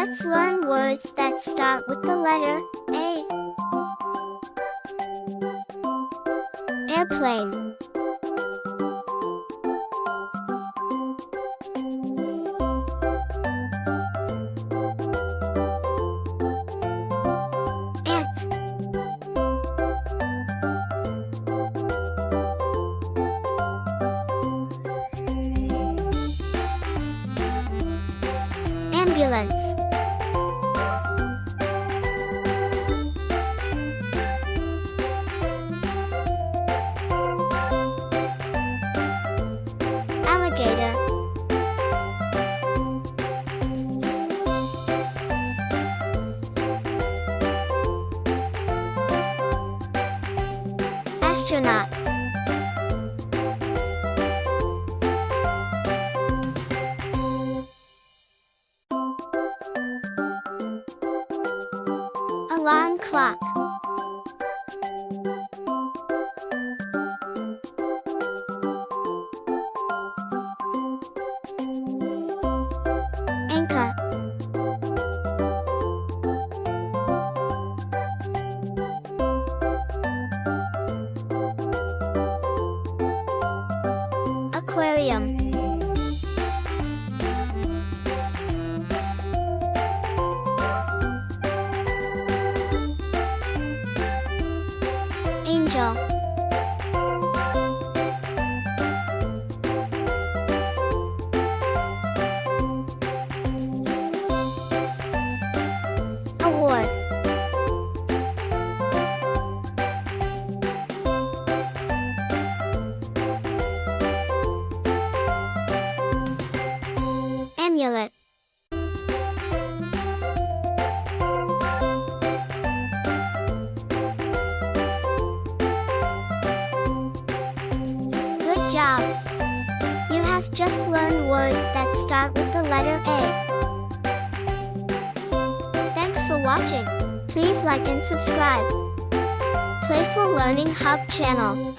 Let's learn words that start with the letter A. Airplane. Ant. Ambulance. Alligator. Astronaut. Alarm clock. Anchor. Aquarium. Angel. Award. Amulet. Good job! You have just learned words that start with the letter A. Thanks for watching. Please like and subscribe. Playful Learning Hub channel.